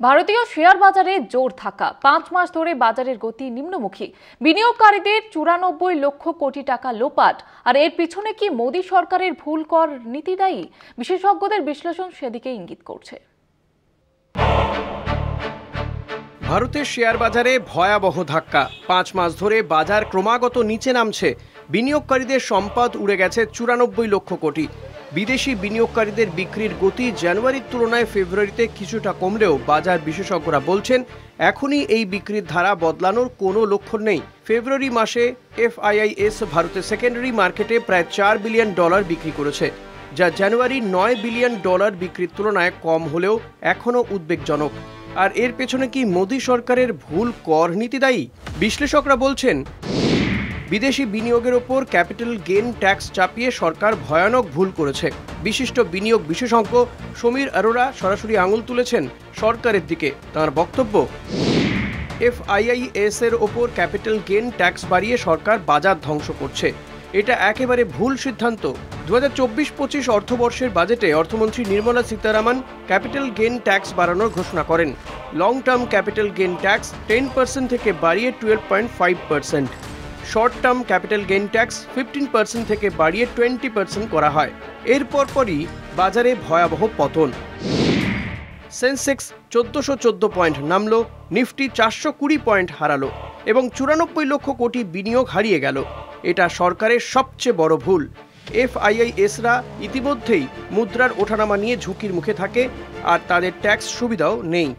ভারতীয় শেয়ার বাজারে জোর থাকা 5 মাস ধরে বাজারের গতি নিম্নমুখী। বিনিয়োগকারীদের 94 লক্ষ কোটি টাকা লোপাট। আর এর পিছনে কি মোদী সরকারের ভুল কর নীতি দায়ী? বিশেষজ্ঞদের বিশ্লেষণ সেদিকে ইঙ্গিত করছে। ভারতের শেয়ার বাজারে ভয়াবহ ধাক্কা। 5 মাস ধরে বাজার ক্রমাগত নিচে নামছে। বিনিয়োগকারীদের সম্পদ উড়ে গেছে 94 লক্ষ কোটি। বিদেশি বিনিয়োগকারীদের বিক্রির গতি জানুয়ারির তুলনায় ফেব্রুয়ারিতে কিছুটা কমলেও বাজার বিশেষজ্ঞরা বলছেন এখনই এই বিক্রির ধারা বদলানোর কোনো লক্ষণ নেই। ফেব্রুয়ারি মাসে FIIS ভারতের সেকেন্ডারি মার্কেটে প্রায় $4 বিলিয়ন বিক্রি করেছে, যা জানুয়ারির $9 বিলিয়ন বিক্রির তুলনায় কম হলেও এখনও উদ্বেগজনক। আর এর পেছনে কি মোদী সরকারের ভুল কর নীতি দায়ী? বিশ্লেষকরা বলছেন বিদেশি বিনিয়োগের ওপর ক্যাপিটাল গেইন ট্যাক্স চাপিয়ে সরকার ভয়ানক ভুল করেছে। বিশিষ্ট বিনিয়োগ বিশেষজ্ঞ সমীর অরোরা সরাসরি আঙুল তুলেছেন সরকারের দিকে। তার বক্তব্য, FIIS এর ওপর ক্যাপিটাল গেইন ট্যাক্স বাড়িয়ে সরকার বাজার ধ্বংস করছে। এটা একেবারে ভুল সিদ্ধান্ত। 2024-25 অর্থবর্ষের বাজেটে অর্থমন্ত্রী Nirmala Sitharaman capital gain tax বাড়ানোর ঘোষণা করেন। Long term capital gain tax 10% থেকে বাড়িয়ে 12.5%। Short term capital gain tax 15% থেকে বাড়িয়ে 20% করা হয়। এর পরপরই বাজারে ভয়াবহ পতন। সেন্সেক্স 1414 পয়েন্ট নামলো, নিফটি 420 পয়েন্ট হারালো এবং 94 লক্ষ কোটি বিনিয়োগ হারিয়ে গেল। এটা সরকারের সবচেয়ে বড় ভুল। FIISরা ইতিমধ্যেই মুদ্রার ওঠানামা নিয়ে ঝুঁকির মুখে থাকে, আর তাদের ট্যাক্স সুবিধাও নেই।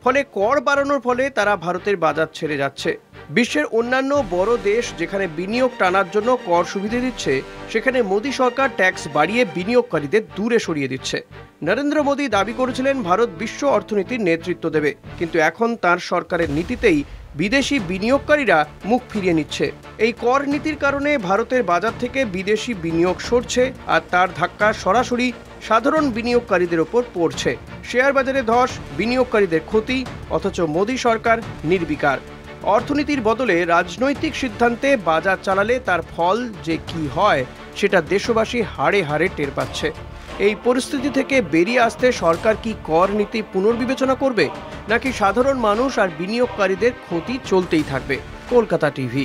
ফলে কর বাড়ানোর ফলে তারা ভারতের বাজার ছেড়ে যাচ্ছে। বিশ্বের অন্যান্য বড় দেশ যেখানে বিনিয়োগ টানার জন্য কর সুবিধা দিচ্ছে, সেখানে মোদী সরকার ট্যাক্স বাড়িয়ে বিনিয়োগকারীদের দূরে সরিয়ে দিচ্ছে। নরেন্দ্র মোদী দাবি করেছিলেন ভারত বিশ্ব অর্থনীতির নেতৃত্ব দেবে, কিন্তু এখন তার সরকারের নীতিতেই বিদেশি বিনিয়োগকারীরা মুখ ফিরিয়ে নিচ্ছে। এই কর নীতির কারণে ভারতের বাজার থেকে বিদেশি বিনিয়োগ সরছে, আর তার ধাক্কা সরাসরি সাধারণ বিনিয়োগকারীদের ওপর পড়ছে। শেয়ার বাজারে ধস, বিনিয়োগকারীদের ক্ষতি, অথচ মোদী সরকার নির্বিকার। অর্থনীতির বদলে রাজনৈতিক সিদ্ধান্তে বাজার চালালে তার ফল যে কি হয় সেটা দেশবাসী হাড়ে হাড়ে টের পাচ্ছে। এই পরিস্থিতি থেকে বেরিয়ে আসতে সরকার কি কর নীতি পুনর্বিবেচনা করবে, নাকি সাধারণ মানুষ আর বিনিয়োগকারীদের ক্ষতি চলতেই থাকবে? কলকাতা টিভি।